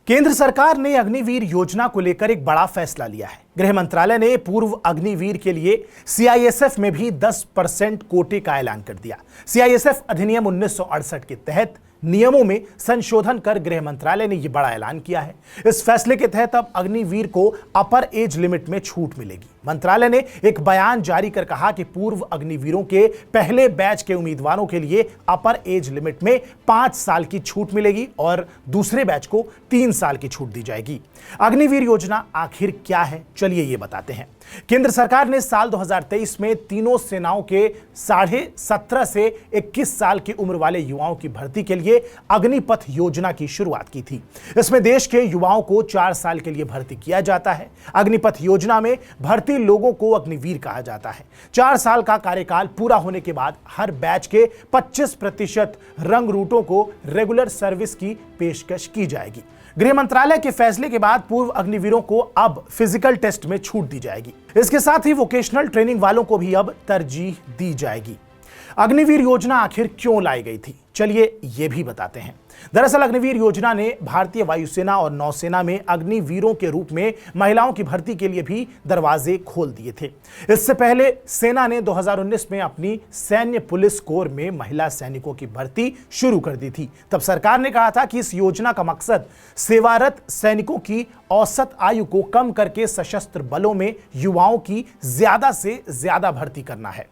केंद्र सरकार ने अग्निवीर योजना को लेकर एक बड़ा फैसला लिया है। गृह मंत्रालय ने पूर्व अग्निवीर के लिए सीआईएसएफ में भी 10% कोटे का ऐलान कर दिया। सीआईएसएफ अधिनियम 1968 के तहत नियमों में संशोधन कर गृह मंत्रालय ने यह बड़ा ऐलान किया है। इस फैसले के तहत अब अग्निवीर को अपर एज लिमिट में छूट मिलेगी। मंत्रालय ने एक बयान जारी कर कहा कि पूर्व अग्निवीरों के पहले बैच के उम्मीदवारों के लिए अपर एज लिमिट में 5 साल की छूट मिलेगी और दूसरे बैच को 3 साल की छूट दी जाएगी। अग्निवीर योजना आखिर क्या है, चलिए ये बताते हैं। केंद्र सरकार ने साल 2023 में तीनों सेनाओं के 17.5 से 21 साल की उम्र वाले युवाओं की भर्ती के लिए अग्निपथ योजना की शुरुआत की थी। इसमें देश के युवाओं को 4 साल के लिए भर्ती किया जाता है। अग्निपथ योजना में भर्ती लोगों को अग्निवीर कहा जाता है। 4 साल का कार्यकाल पूरा होने के बाद हर बैच के 25% रंग रूटों को रेगुलर सर्विस की पेशकश की जाएगी। गृह मंत्रालय के फैसले के बाद पूर्व अग्निवीरों को अब फिजिकल टेस्ट में छूट दी जाएगी। इसके साथ ही वोकेशनल ट्रेनिंग वालों को भी अब तरजीह दी जाएगी। अग्निवीर योजना आखिर क्यों लाई गई थी, चलिए ये भी बताते हैं। दरअसल अग्निवीर योजना ने भारतीय वायुसेना और नौसेना में अग्निवीरों के रूप में महिलाओं की भर्ती के लिए भी दरवाजे खोल दिए थे। इससे पहले सेना ने 2019 में अपनी सैन्य पुलिस कोर में महिला सैनिकों की भर्ती शुरू कर दी थी। तब सरकार ने कहा था कि इस योजना का मकसद सेवारत सैनिकों की औसत आयु को कम करके सशस्त्र बलों में युवाओं की ज्यादा से ज्यादा भर्ती करना है।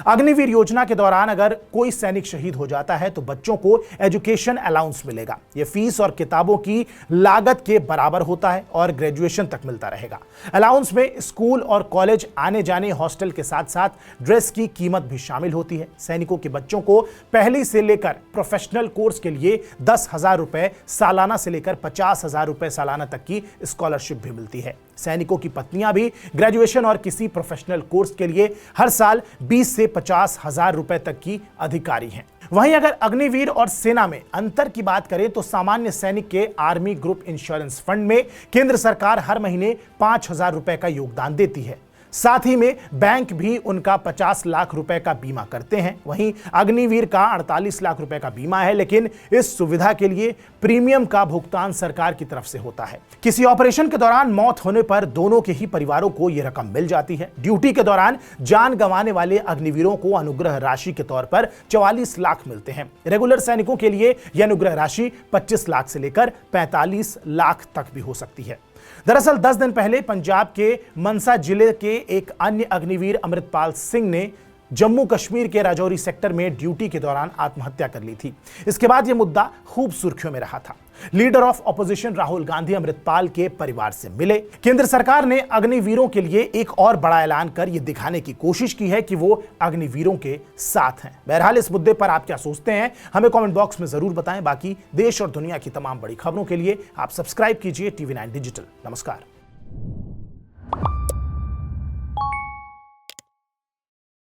अग्निवीर योजना के दौरान अगर कोई सैनिक शहीद हो जाता है तो बच्चों को एजुकेशन अलाउंस मिलेगा। यह फीस और किताबों की लागत के बराबर होता है और ग्रेजुएशन तक मिलता रहेगा। अलाउंस में स्कूल और कॉलेज आने जाने, हॉस्टल के साथ साथ ड्रेस की कीमत भी शामिल होती है। सैनिकों के बच्चों को पहली से लेकर प्रोफेशनल कोर्स के लिए 10,000 रुपए सालाना से लेकर 50,000 रुपए सालाना तक की स्कॉलरशिप भी मिलती है। सैनिकों की पत्नियां भी ग्रेजुएशन और किसी प्रोफेशनल कोर्स के लिए हर साल 20 से 50,000 रुपए तक की अधिकारी हैं। वहीं अगर अग्निवीर और सेना में अंतर की बात करें तो सामान्य सैनिक के आर्मी ग्रुप इंश्योरेंस फंड में केंद्र सरकार हर महीने 5,000 रुपए का योगदान देती है। साथ ही में बैंक भी उनका 50 लाख रुपए का बीमा करते हैं। वहीं अग्निवीर का 48 लाख रुपए का बीमा है, लेकिन इस सुविधा के लिए प्रीमियम का भुगतान सरकार की तरफ से होता है। किसी ऑपरेशन के दौरान मौत होने पर दोनों के ही परिवारों को यह रकम मिल जाती है। ड्यूटी के दौरान जान गंवाने वाले अग्निवीरों को अनुग्रह राशि के तौर पर 44 लाख मिलते हैं। रेगुलर सैनिकों के लिए यह अनुग्रह राशि 25 लाख से लेकर 45 लाख तक भी हो सकती है। दरअसल 10 दिन पहले पंजाब के मनसा जिले के एक अन्य अग्निवीर अमृतपाल सिंह ने जम्मू कश्मीर के राजौरी सेक्टर में ड्यूटी के दौरान आत्महत्या कर ली थी। इसके बाद यह मुद्दा खूब सुर्खियों में रहा था। Leader of opposition Rahul Gandhi Amritpal के परिवार से मिले। केंद्र सरकार ने अग्निवीरों के लिए एक और बड़ा ऐलान कर यह दिखाने की कोशिश की है कि वो अग्निवीरों के साथ हैं। बहरहाल इस मुद्दे पर आप क्या सोचते हैं, हमें कमेंट बॉक्स में जरूर बताएं। बाकी देश और दुनिया की तमाम बड़ी खबरों के लिए आप सब्सक्राइब कीजिए TV9 डिजिटल। नमस्कार।